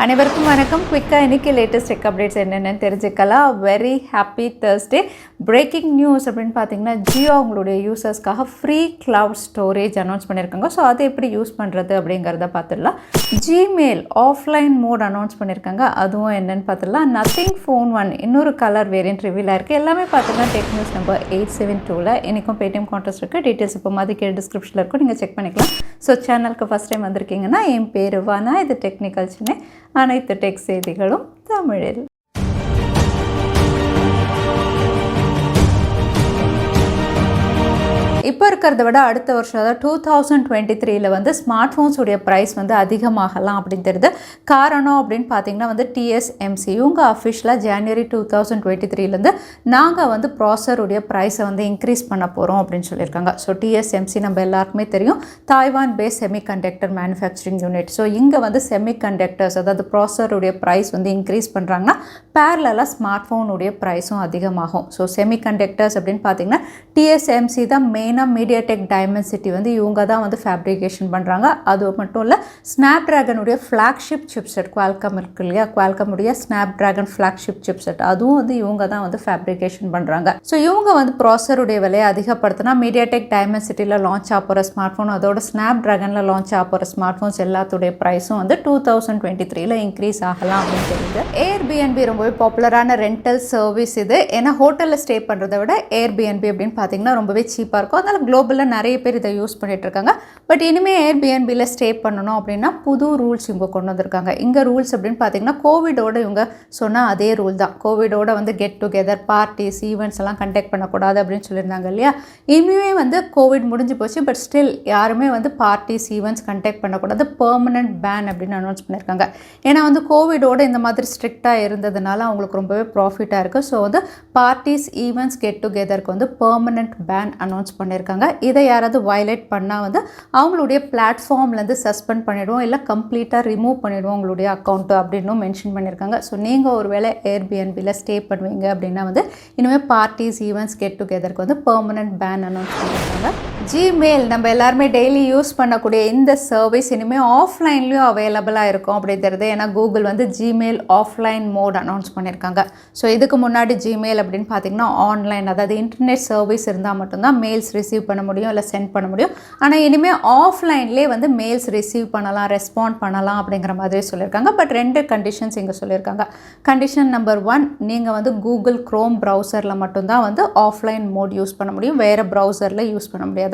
அனைவருக்கும் வணக்கம். குயிக்காக இன்றைக்கி லேட்டஸ்ட் டெக் அப்டேட்ஸ் என்னென்னு தெரிஞ்சுக்கலாம். Very happy Thursday. Breaking news அப்படின்னு பார்த்தீங்கன்னா, ஜியோ அவங்களுடைய யூசர்ஸ்க்காக ஃப்ரீ கிளவுட் ஸ்டோரேஜ் அனௌன்ஸ் பண்ணியிருக்காங்க. ஸோ அதை எப்படி யூஸ் பண்ணுறது அப்படிங்கிறத பார்த்துடலாம். ஜிமெயில் ஆஃப்லைன் மோட் அனௌன்ஸ் பண்ணியிருக்காங்க. அதுவும் என்னென்னு பார்த்துடலாம். நத்திங் Phone1 இன்னொரு கலர் வேரியன்ட் ரிவீலாக இருக்குது. எல்லாமே பார்த்தீங்கன்னா டெக் நியூஸ் நம்பர் 872 இன்றைக்கும் பேடிஎம் கான்டெஸ்ட் இருக்குது. டீட்டெயில்ஸ் இப்போ மாதிரி கீழே டிஸ்கிரிப்ஷனில் இருக்கும், நீங்கள் செக் பண்ணிக்கலாம். ஸோ சேனலுக்கு ஃபஸ்ட் டைம் வந்திருக்கீங்கன்னா, என் பேர் வானா, இது டெக்னிக்கல் சென்னை. அனைத்து டெக் செய்திகளும் தமிழில். இப்போ இருக்கிறத விட அடுத்த வருஷம் அதாவது 2023 வந்து ஸ்மார்ட் ஃபோன்ஸுடைய ப்ரைஸ் வந்து அதிகமாகலாம் அப்படின்னு தெரியுது. காரணம் அப்படின்னு பார்த்தீங்கன்னா வந்து TSMC இவங்க அஃபிஷியலாக ஜனவரி 2023 நாங்கள் வந்து ப்ராசருடைய ப்ரைஸை வந்து இன்க்ரீஸ் பண்ண போகிறோம் அப்படின்னு சொல்லியிருக்காங்க. ஸோ TSMC நம்ம எல்லாருக்குமே தெரியும், Taiwan base semiconductor manufacturing unit. So இங்கே வந்து செமிகண்டக்டர்ஸ் அதாவது ப்ராசருடைய ப்ரைஸ் வந்து இன்க்ரீஸ் பண்ணுறாங்கன்னா பேரலாக ஸ்மார்ட் ஃபோனுடைய ப்ரைஸும் அதிகமாகும். ஸோ செமிகண்டக்டர்ஸ் அப்படின்னு பார்த்தீங்கன்னா TSMC தான் மீடியாடெக் டைமென்சிட்டி வந்து இவங்க தான் வந்து ஃபேப்ரிகேஷன் பண்ணுறாங்க. அது மட்டும் இல்லை, ஸ்னாப் ட்ராகனுடைய ஃப்ளாக்ஷிப் சிப்செட் குவால்காம் இருக்கு இல்லையா, குவால்காமுடைய ஸ்னாப் ட்ராகன் ஃப்ளாக்ஷிப் சிப்செட் அதுவும் வந்து இவங்க தான் வந்து ஃபேப்ரிகேஷன் பண்ணுறாங்க. ஸோ இவங்க வந்து ப்ராசருடைய விலையை அதிகப்படுத்தினா மீடியாடெக் டைமென்சிட்டியில் லான்ச் ஆகிற ஸ்மார்ட் ஃபோன் அதோட ஸ்னாப் ட்ராகனில் லான்ச் ஆகிற ஸ்மார்ட் ஃபோன்ஸ் எல்லாத்துடைய ப்ரைஸும் வந்து 2023 இன்க்ரீஸ் ஆகலாம் அப்படின்னு தெரியுது. Airbnb ரொம்பவே பாப்புலரான ரெண்டல் சர்வீஸ் இது. ஏன்னா ஹோட்டலில் ஸ்டே பண்ணுறதை விட Airbnb அப்படின்னு பார்த்தீங்கன்னா ரொம்பவே சீப்பாக இருக்கும். அதனால் குளோபலில் நிறைய பேர் இதை யூஸ் பண்ணிட்டு இருக்காங்க. பட் இனிமேல் Airbnbயில் ஸ்டே பண்ணணும் அப்படின்னா புது ரூல்ஸ் இவங்க கொண்டு வந்திருக்காங்க. இங்கே ரூல்ஸ் அப்படின்னு பார்த்தீங்கன்னா கோவிடோட இவங்க சொன்னால் அதே ரூல் தான். கோவிடோட வந்து கெட் டுகெதர் பார்ட்டிஸ் ஈவெண்ட்ஸ் எல்லாம் கண்டக்ட் பண்ணக்கூடாது அப்படின்னு சொல்லியிருந்தாங்க இல்லையா. இனிமே வந்து கோவிட் முடிஞ்சு போச்சு, பட் ஸ்டில் யாருமே வந்து பார்ட்டிஸ் ஈவெண்ட்ஸ் கண்டக்ட் பண்ணக்கூடாது, பெர்மனன்ட் பேன் அப்படின்னு அனௌன்ஸ் பண்ணியிருக்காங்க. ஏன்னா வந்து கோவிடோட இந்த மாதிரி ஸ்ட்ரிக்டாக இருந்ததுனால அவங்களுக்கு ரொம்பவே ப்ராஃபிட்டாக இருக்குது. ஸோ வந்து பார்ட்டிஸ் ஈவெண்ட்ஸ் கெட் டுகெதருக்கு வந்து பெர்மனன்ட் பேன் அனௌன்ஸ் பண்ணியிருக்காங்க. இதை யாராவது வயலேட் பண்ணால் வந்து அவங்களுடைய பிளாட்ஃபார்ம்லேருந்து சஸ்பெண்ட் பண்ணிவிடுவோம், இல்லை கம்ப்ளீட்டாக ரிமூவ் பண்ணிவிடுவோம் உங்களுடைய அக்கௌண்ட்டு அப்படின்னு மென்ஷன் பண்ணியிருக்காங்க. ஸோ நீங்கள் ஒரு வேளை Airbnbயில் ஸ்டே பண்ணுவீங்க அப்படின்னா வந்து இனிமேல் பார்ட்டிஸ் ஈவெண்ட்ஸ் கெட் டுகெதருக்கு வந்து பெர்மனன்ட் பேன் அனௌன்ஸ் பண்ணியிருக்காங்க. ஜிமெயில் நம்ம எல்லாருமே டெய்லி யூஸ் பண்ணக்கூடிய இந்த சர்வீஸ் இனிமேல் ஆஃப்லைன்லேயும் அவைலபிளாக இருக்கும் அப்படிங்கிறது. ஏன்னா கூகுள் வந்து ஜிமெயில் ஆஃப்லைன் மோட் அனௌன்ஸ் பண்ணியிருக்காங்க. ஸோ இதுக்கு முன்னாடி ஜிமெயில் அப்படின்னு பார்த்தீங்கன்னா ஆன்லைன் அதாவது இன்டர்நெட் சர்வீஸ் இருந்தால் மட்டும்தான் மெயில்ஸ் ரிசீவ் பண்ண முடியும், இல்லை சென்ட் பண்ண முடியும். ஆனால் இனிமேல் ஆஃப்லைன்லேயே வந்து மெயில்ஸ் ரிசீவ் பண்ணலாம், ரெஸ்பாண்ட் பண்ணலாம் அப்படிங்கிற மாதிரி சொல்லியிருக்காங்க. பட் 2 கண்டிஷன்ஸ் இங்கே சொல்லியிருக்காங்க. கண்டிஷன் நம்பர் 1, நீங்கள் வந்து கூகுள் க்ரோம் ப்ரௌசரில் மட்டும்தான் வந்து ஆஃப்லைன் மோட் யூஸ் பண்ண முடியும், வேறு ப்ரௌசரில் யூஸ் பண்ண முடியாது.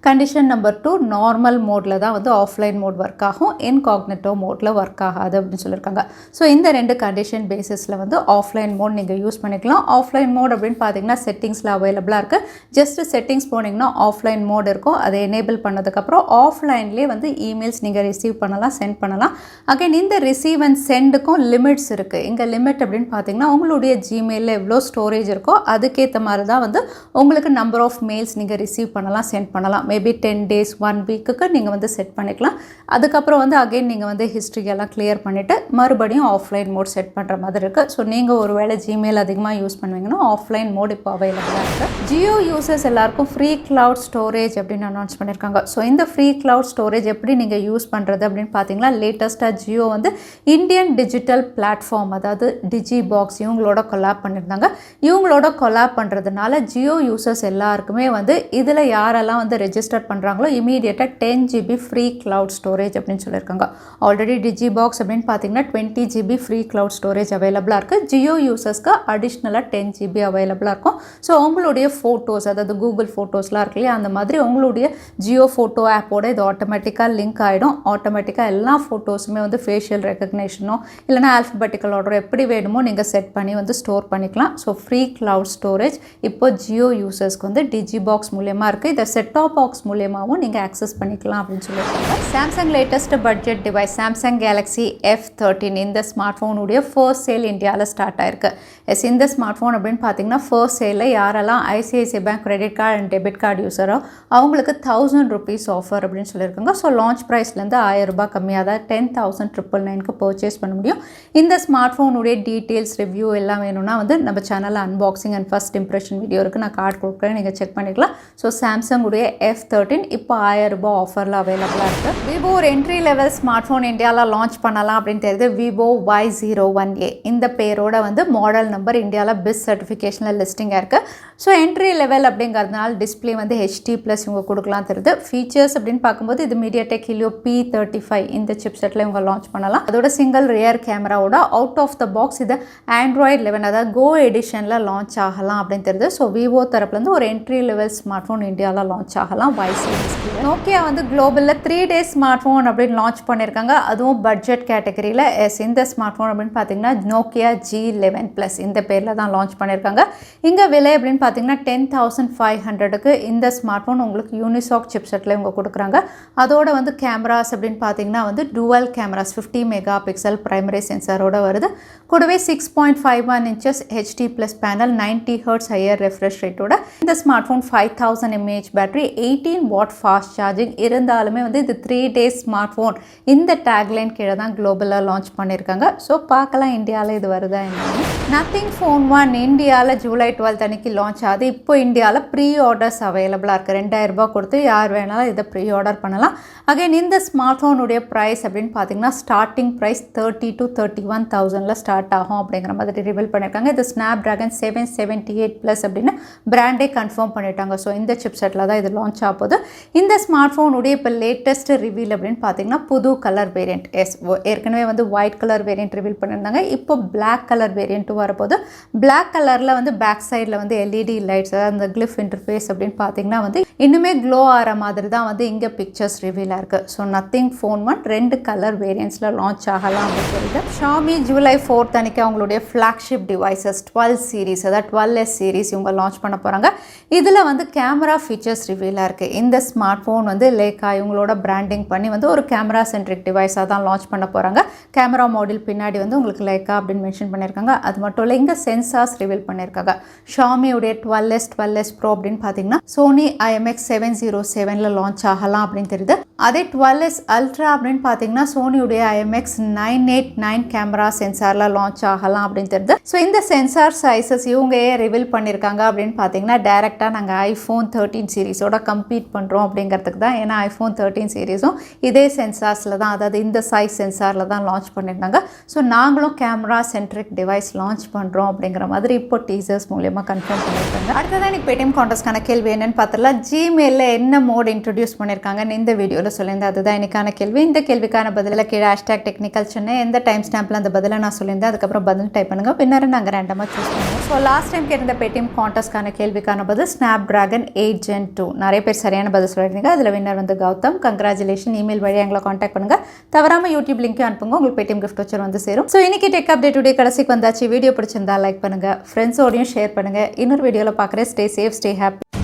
கண்டிஷன் நம்பர் 2, நார்மல் மோடில் தான் வந்து ஆஃப்லைன் மோட் ஒர்க் ஆகும், இன்காக்னிட்டோ மோடில் ஒர்க் ஆகாது அப்படின்னு சொல்லியிருக்காங்க. ஸோ இந்த 2 கண்டிஷன் பேசிஸில் வந்து ஆஃப்லைன் மோட் நீங்கள் யூஸ் பண்ணிக்கலாம். ஆஃப்லைன் மோட் அப்படின்னு பார்த்தீங்கன்னா செட்டிங்ஸில் அவைலபிளாக இருக்குது. ஜஸ்ட் செட்டிங்ஸ் போனீங்கன்னா ஆஃப்லைன் மோட் இருக்கும். அதை எனேபிள் பண்ணதுக்கப்புறம் ஆஃப்லைன்லேயே வந்து இமெயில்ஸ் நீங்கள் ரிசீவ் பண்ணலாம், சென்ட் பண்ணலாம். அகைன் இந்த ரிசீவ் அண்ட் சென்டுக்கும் லிமிட்ஸ் இருக்குது. இங்கே லிமிட் அப்படின்னு பார்த்தீங்கன்னா உங்களுடைய ஜிமெயிலில் எவ்வளோ ஸ்டோரேஜ் இருக்கோ அதுக்கேற்ற மாதிரி தான் வந்து உங்களுக்கு நம்பர் ஆஃப் மெயில்ஸ் நீங்கள் ரிசீவ் பண்ணலாம், சென்ட் பண்ணலாம். மேபி 10 days 1 week நீங்கள் வந்து செட் பண்ணிக்கலாம். அதுக்கப்புறம் வந்து அகைன் நீங்கள் வந்து ஹிஸ்ட்ரியெல்லாம் கிளியர் பண்ணிவிட்டு மறுபடியும் ஆஃப்லைன் மோட் செட் பண்ணுற மாதிரி இருக்குது. ஸோ நீங்கள் ஒரு வேளை ஜிமெயில் அதிகமாக யூஸ் பண்ணுவீங்கன்னா ஆஃப்லைன் மோட் இப்போ அவைலபிளாக இருக்குது. ஜியோ யூசர்ஸ் எல்லாருக்கும் ஃப்ரீ கிளவுட் ஸ்டோரேஜ் அப்படின்னு அனௌன்ஸ் பண்ணியிருக்காங்க. ஸோ இந்த ஃப்ரீ கிளவுட் ஸ்டோரேஜ் எப்படி நீங்கள் யூஸ் பண்ணுறது அப்படின்னு பார்த்தீங்கன்னா, லேட்டஸ்ட்டாக ஜியோ வந்து இந்தியன் டிஜிட்டல் பிளாட்ஃபார்ம் அதாவது டிஜி பாக்ஸ் இவங்களோட கொலாப் பண்ணியிருந்தாங்க. இவங்களோட கொலாப் பண்ணுறதுனால ஜியோ யூசர்ஸ் எல்லாருக்குமே வந்து இதில் யாரெல்லாம் வந்து ரெஜிஸ்டர் பண்ணுறாங்களோ இமீடியட்டாக 10 GB ஃப்ரீ கிளவுட் ஸ்டோரேஜ் அப்படின்னு சொல்லியிருக்காங்க. ஆல்ரெடி டிஜி பாக்ஸ் அப்படின்னு பார்த்தீங்கன்னா 20 GB ஃப்ரீ கிளவுட் ஸ்டோரேஜ் அவைலபிளாக இருக்குது. ஜியோ யூசர்ஸ்க்கு அடிஷ்னலாக 10 GB அவைலபிளாக இருக்கும். ஸோ உங்களுடைய ஃபோட்டோஸ் அதாவது கூகுள் ஃபோட்டோஸ்லாம் இருக்கு இல்லையா, அந்த மாதிரி உங்களுடைய ஜியோ ஃபோட்டோ ஆப்போட இது ஆட்டோமேட்டிக்காக லிங்க் ஆகிடும். ஆட்டோமேட்டிக்காக எல்லா ஃபோட்டோஸுமே வந்து ஃபேஷியல் ரெக்கக்னேஷனோ இல்லைனா ஆல்ஃபபெட்டிக்கல் ஆர்டர் எப்படி வேணுமோ நீங்கள் செட் பண்ணி வந்து ஸ்டோர் பண்ணிக்கலாம். ஸோ ஃப்ரீ கிளவுட் ஸ்டோரேஜ் இப்போ ஜியோ யூசர்ஸ்க்கு வந்து டிஜி பாக்ஸ் மூலியமாக இருக்குது. இதை செட்டாப் பாக்ஸ் மூலியமாகவும் நீங்கள் ஆக்சஸ் பண்ணிக்கலாம் அப்படின்னு சொல்லியிருக்காங்க. Samsung latest budget device Samsung Galaxy F13 இந்த ஸ்மார்ட் ஃபோனுடைய ஃபர்ஸ்ட் சேல் இந்தியாவில் ஸ்டார்ட் ஆயிருக்கு. இந்த ஸ்மார்ட் ஃபோன் அப்படின்னு பார்த்தீங்கன்னா ஃபர்ஸ்ட் சேலில் யாரெல்லாம் ICICI bank credit card and debit credit card யூஸரோ அவங்களுக்கு 1000 rupees ஆஃபர் அப்படின்னு சொல்லியிருக்காங்க. ஸோ லான்ச் ப்ரைஸ்லேருந்து 1000 ரூபாய் கம்மியாக தான் 10,999க்கு பர்ச்சேஸ் பண்ண முடியும். இந்த ஸ்மார்ட் ஃபோனுடைய டீட்டெயில்ஸ் ரிவ்யூ எல்லாம் வேணும்னா வந்து நம்ம சேனலில் unboxing and first impression video இருக்குது, நான் கார்டு கொடுக்குறேன், நீங்கள் செக் பண்ணிக்கலாம். ஸோ சாம்சங் உடைய F13 இப்போ 1000 ரூபாய் ஆஃபரில் அவைலபிளாக இருக்குது. விவோ ஒரு என்ட்ரி லெவல் ஸ்மார்ட் ஃபோன் இந்தியாவில் லான்ச் பண்ணலாம் அப்படின்னு தெரியுது. விவோ Y01A இந்த பேரோட வந்து மாடல் நம்பர் இந்தியாவில் பிஸ் சர்டிஃபிகேஷனில் லிஸ்டிங்காக இருக்குது. ஸோ என்ட்ரி லெவல் அப்படிங்கிறதுனால டிஸ்பிளே வந்து HD+ இவங்க கொடுக்கலாம் தெரியுது. ஃபீச்சர்ஸ் அப்படின்னு பார்க்கும்போது இது MediaTek Helio P35 இந்த சிப் செட்டில் இவங்க லான்ச் பண்ணலாம். அதோட சிங்கிள் ரியர் கேமராவோட அவுட் ஆஃப் த பாக்ஸ் இது Android 11 அதாவது கோ எடிஷனில் லான்ச் ஆகலாம் அப்படின்னு தெரியுது. ஸோ விவோ தரப்புலேருந்து ஒரு என்ட்ரி லெவல் ஸ்மார்ட் ஃபோன் இந்தியாவில் லான்ச் ஆகலாம். நோக்கியா வந்து குளோபலில் 3 days ஸ்மார்ட் ஃபோன் அப்படின்னு லான்ச் பண்ணியிருக்காங்க. அதுவும் பட்ஜெட் கேட்டகரியில் இந்த ஸ்மார்ட் ஃபோன் அப்படின்னு பார்த்தீங்கன்னா Nokia G11 Plus இந்த பேரில் தான் லான்ச் பண்ணியிருக்காங்க. இங்கே விலை அப்படின்னு பார்த்தீங்கன்னா 10,500க்கு இந்த ஸ்மார்ட் ஃபோன் உங்களுக்கு யூனிசாக் சிப் செட்டில் இவங்க கொடுக்குறாங்க. அதோட வந்து கேமராஸ் அப்படின்னு பார்த்தீங்கன்னா வந்து டுவல் கேமராஸ் 50 MP பிரைமரி சென்சாரோட வருது. கூடவே 6.51 inches HD+ panel 90 Hz higher refresh ரேட்டோட இந்த smartphone 5000 mAh battery 18 watt fast charging இருந்தாலுமே வந்து இது 3 days ஸ்மார்ட் ஃபோன் இந்த டேக்லைன் கீழே தான் குளோபலாக லான்ச் பண்ணியிருக்காங்க. ஸோ பார்க்கலாம் இந்தியாவில் இது வருதா என்னன்னு. நத்திங் Phone1 இந்தியாவில் ஜூலை 12 அன்னைக்கு லான்ச் ஆகுது. இப்போ இந்தியாவில் ப்ரீ ஆர்டர்ஸ் அவைலபிளாக இருக்குது. 2000 ரூபாய் கொடுத்து யார் வேணாலும் இதை ப்ரீ ஆர்டர் பண்ணலாம். அகைன் இந்த ஸ்மார்ட் ஃபோனுடைய ப்ரைஸ் அப்படின்னு பார்த்தீங்கன்னா ஸ்டார்டிங் ப்ரைஸ் 30,000 to 31,000ல் ஸ்டார்ட் ஆகும் அப்படிங்கிற மாதிரி ரிவீல் பண்ணியிருக்காங்க. இது Snapdragon 778 அப்படின்னு பிராண்டே கன்ஃபார்ம் பண்ணிட்டாங்க. ஸோ இந்த சிப் செட்டில் தான் இது லான்ச் ஆகுது. இந்த ஸ்மார்ட் ஃபோனுடைய இப்போ லேட்டஸ்ட் ரிவீல் அப்படின்னு பார்த்தீங்கன்னா புது கலர் வேரியண்ட். ஏற்கனவே வந்து ஒயிட் கலர் வேரியண்ட் ரிவீல் பண்ணியிருந்தாங்க. இப்போ பிளாக் கலர் வேரியண்ட்டும் வரப்போது. பிளாக் கலரில் வந்து பேக் சைடில் வந்து LED லைட்ஸ் அந்த கிளிஃப் இன்டர்ஃபேஸ் அப்படின்னு பார்த்தீங்கன்னா வந்து இன்னுமே க்ளோ ஆகிற மாதிரி தான் வந்து இங்கே பிக்சர்ஸ் ரிவீலாக இருக்குது. ஸோ நத்திங் Phone1 2 கலர் வேரியன்ட்ஸில் லான்ச் ஆகலாம் அப்படின்னு சொல்லிட்டு Xiaomi ஜூலை 4 அன்னைக்கு அவங்களுடைய ஃப்ளாக்ஷிப் டிவைசஸ் 12 சீரீஸ் அதாவது 12S சீரீஸ் இவங்க லான்ச் பண்ண போகிறாங்க. இதில் வந்து கேமரா ஃபீச்சர்ஸ் ரிவீலாக இருக்குது. இந்த ஸ்மார்ட் ஃபோன் வந்து லேக்கா இவங்களோட பிராண்டிங் பண்ணி வந்து ஒரு கேமரா சென்ட்ரிக் டிவைஸாக தான் லான்ச் பண்ண போகிறாங்க. கேமரா மாடல் பின்னாடி வந்து உங்களுக்கு லேக்கா அப்படின்னு மென்ஷன் பண்ணியிருக்காங்க. அது மட்டும் இல்லை இங்கே சென்சார்ஸ் ரிவீல் பண்ணியிருக்காங்க. Xiaomiயுடைய 12S Pro அப்படின்னு பார்த்தீங்கன்னா Sony IMX707ல் லான்ச் ஆகலாம் அப்படின்னு தெரியுது. அதே 12S Ultra அப்படின்னு பார்த்தீங்கன்னா சோனியுடைய IMX989 கேமரா சென்சாரில் லான்ச் ஆகலாம் அப்படின்னு தெரியுது. ஸோ இந்த சென்சார் சைஸஸ் இவங்க ரிவீல் பண்ணியிருக்காங்க அப்படின்னு பார்த்தீங்கன்னா டைரெக்டாக நாங்கள் iPhone 13 சீரீஸோட கம்பீட் பண்ணுறோம் அப்படிங்கிறதுக்கு தான். ஏன்னா iPhone 13 சீரீஸும் இதே சென்சார்ஸில் தான் அதாவது இந்த சைஸ் சென்சாரில் தான் லான்ச் பண்ணியிருந்தாங்க. ஸோ நாங்களும் கேமரா சென்ட்ரிக் டிவைஸ் லான்ச் பண்ணுறோம் அப்படிங்கிற மாதிரி இப்போ டீசர்ஸ் மூலியமாக கன்ஃபார்ம் பண்ணியிருக்காங்க. அடுத்ததான் எனக்கு பேடிஎம் கான்டெஸ்ட்கான கேள்வி என்னன்னு பார்த்தலாம். ஜிமெயிலில் என்ன மோட் இன்ட்ரடியூஸ் பண்ணியிருக்காங்கன்னு இந்த வீடியோவில் சொல்லியிருந்தேன். அதுதான் எனக்கான கேள்வி. இந்த கேள்விக்கான பதிலில் கீழே #Technical Chennai எந்த டைம் ஸ்டாம்பில் அந்த பதிலை நான் சொல்லியிருந்தேன். அதுக்கப்புறம் பதில் டைப் பண்ணுங்கள். பின்னர் நாங்கள் ரேண்டமாக சூஸ் பண்ணுவோம். ஸோ லாஸ்ட் டைம் கேட்ட பேடிஎம் கான்டெஸ்ட்கான கேள்விக்கான பதில் Snapdragon 8 Gen 2. நிறைய பேர் சரியான பதில் சொல்லியிருந்தீங்க. அதில் வின்னர் வந்து கௌதம். கங்க்ராச்சுலேஷன். இமெயில் வழியாக எங்களை காண்டாக்ட் பண்ணுங்கள். தவறாமல் யூடியூப் லிங்க்கும் அனுப்புங்க. உங்களுக்கு பேடிஎம் கிஃப்ட் வச்சர் வந்து சேரும். ஸோ இன்னைக்கு டெக் அப்டேட் உடைய கடைசிக்கு வந்தாச்சு. வீடியோ பிடிச்சிருந்தா லைக் பண்ணுங்கள், ஃப்ரெண்ட்ஸோடையும் ஷேர் பண்ணுங்கள். இன்னொரு வீடியோவில் பார்க்குறேன். Stay safe, stay happy.